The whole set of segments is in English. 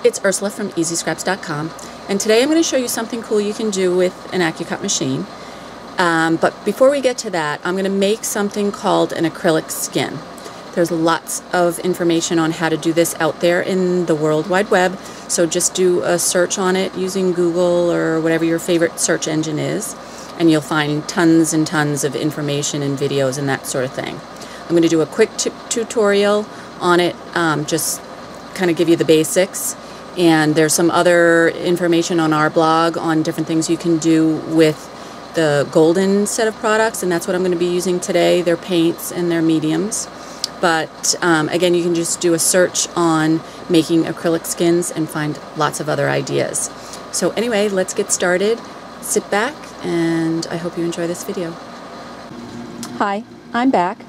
It's Ursula from EasyScraps.com, and today I'm going to show you something cool you can do with an Accucut machine. But before we get to that, I'm going to make something called an acrylic skin. There's lots of information on how to do this out there in the World Wide Web, so just do a search on it using Google or whatever your favorite search engine is, and you'll find tons and tons of information and videos and that sort of thing. I'm going to do a quick tutorial on it, just kind of give you the basics. And there's some other information on our blog on different things you can do with the golden set of products, and that's what I'm going to be using today, their paints and their mediums. But again, you can just do a search on making acrylic skins and find lots of other ideas. So anyway, let's get started. Sit back, and I hope you enjoy this video. Hi, I'm back,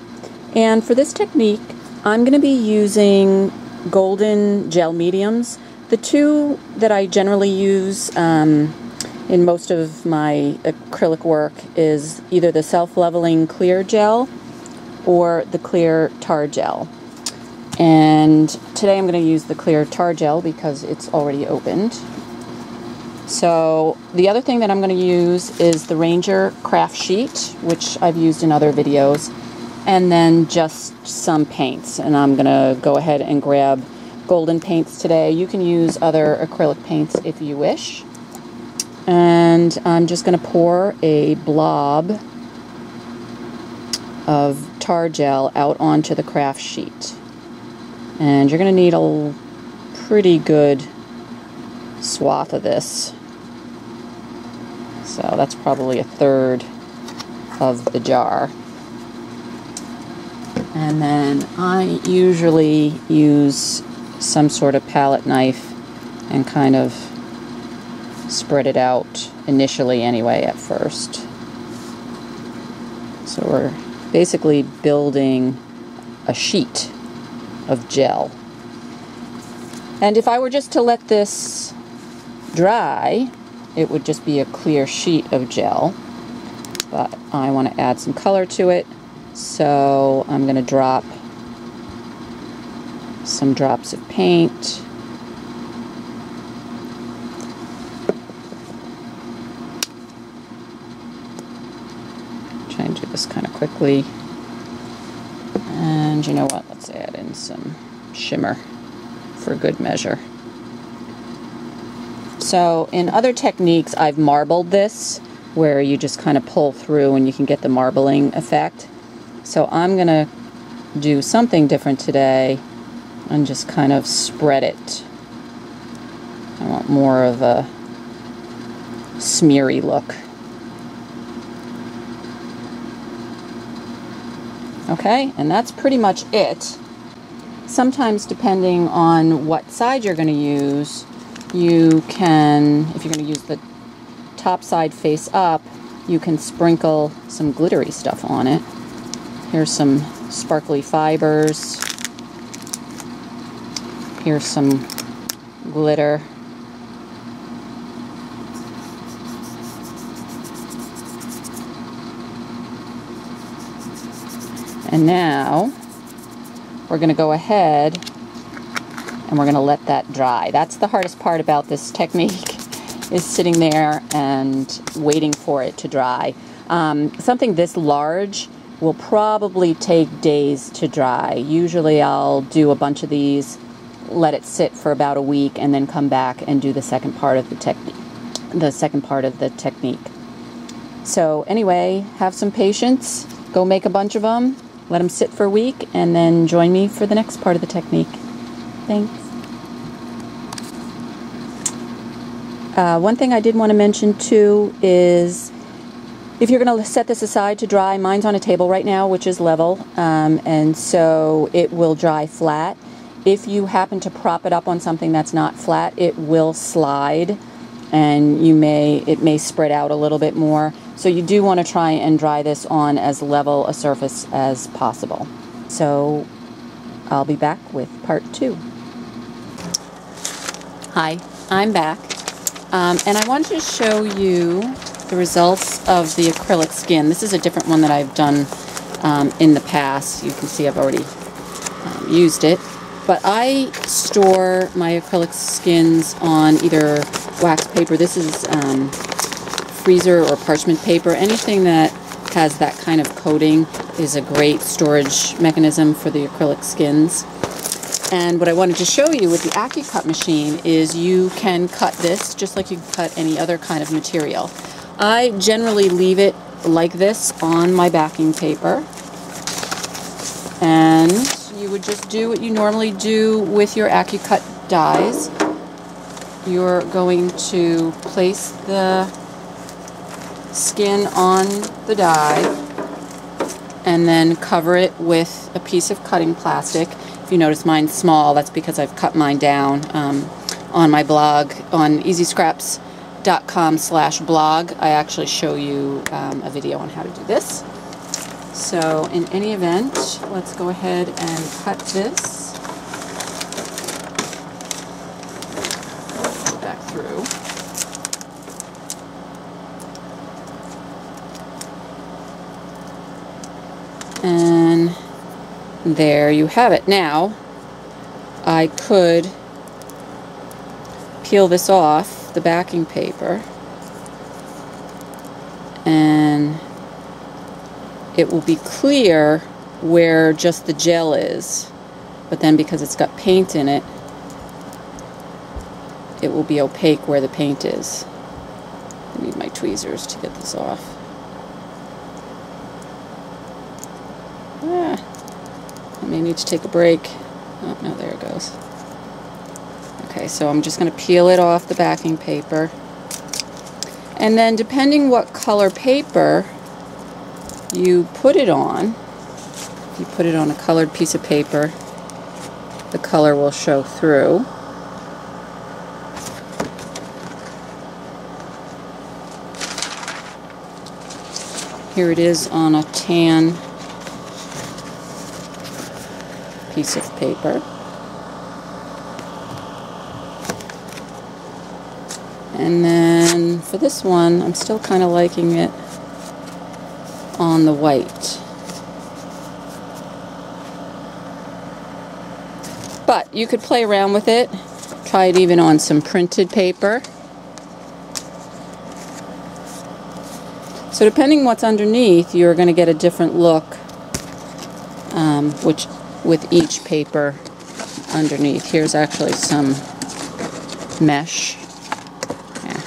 and for this technique I'm going to be using golden gel mediums. The two that I generally use in most of my acrylic work is either the self-leveling clear gel or the clear tar gel. And today I'm going to use the clear tar gel because it's already opened. So the other thing that I'm going to use is the Ranger craft sheet, which I've used in other videos, and then just some paints. And I'm going to go ahead and grab golden paints today. You can use other acrylic paints if you wish. And I'm just going to pour a blob of tar gel out onto the craft sheet. And you're going to need a pretty good swath of this. So that's probably a third of the jar. And then I usually use some sort of palette knife and kind of spread it out initially anyway at first. So we're basically building a sheet of gel. And if I were just to let this dry, it would just be a clear sheet of gel. But I want to add some color to it, so I'm going to drop some drops of paint. Try and do this kind of quickly. And you know what? Let's add in some shimmer for good measure. So in other techniques, I've marbled this, where you just kind of pull through and you can get the marbling effect. So I'm going to do something different today and just kind of spread it. I want more of a smeary look. Okay, and that's pretty much it. Sometimes, depending on what side you're going to use, you can, if you're going to use the top side face up, you can sprinkle some glittery stuff on it. Here's some sparkly fibers. Here's some glitter. And now we're going to go ahead and we're going to let that dry. That's the hardest part about this technique, is sitting there and waiting for it to dry. Something this large will probably take days to dry. Usually I'll do a bunch of these, let it sit for about a week, and then come back and do the second part of the technique. So anyway, have some patience, go make a bunch of them, let them sit for a week, and then join me for the next part of the technique. Thanks. One thing I did want to mention too is, if you're going to set this aside to dry, mine's on a table right now, which is level, and so it will dry flat. If you happen to prop it up on something that's not flat, it will slide, and it may spread out a little bit more. So you do want to try and dry this on as level a surface as possible. So I'll be back with part 2. Hi, I'm back, and I wanted to show you the results of the acrylic skin. This is a different one that I've done in the past. You can see I've already used it. But I store my acrylic skins on either wax paper. This is freezer or parchment paper. Anything that has that kind of coating is a great storage mechanism for the acrylic skins. And what I wanted to show you with the Accucut machine is you can cut this just like you cut any other kind of material. I generally leave it like this on my backing paper, and you would just do what you normally do with your Accucut dies. You're going to place the skin on the die and then cover it with a piece of cutting plastic. If you notice mine's small, that's because I've cut mine down. On my blog on easyscraps.com/blog, I actually show you a video on how to do this. So in any event, let's go ahead and cut this. Go back through. And there you have it. Now, I could peel this off the backing paper, and it will be clear where just the gel is, but then because it's got paint in it, it will be opaque where the paint is. I need my tweezers to get this off. I may need to take a break. Oh, no, there it goes. Okay, so I'm just going to peel it off the backing paper. And then depending what color paper you put it on, if you put it on a colored piece of paper, the color will show through. Here it is on a tan piece of paper. And then for this one, I'm still kind of liking it on the white. But you could play around with it. Try it even on some printed paper. So depending what's underneath, you're going to get a different look with each paper underneath. Here's actually some mesh. Yeah.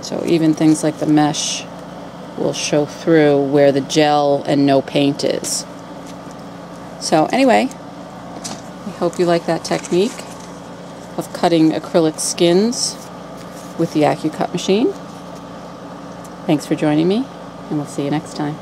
So even things like the mesh will show through where the gel and no paint is. So anyway, I hope you like that technique of cutting acrylic skins with the Accucut machine. Thanks for joining me, and we'll see you next time.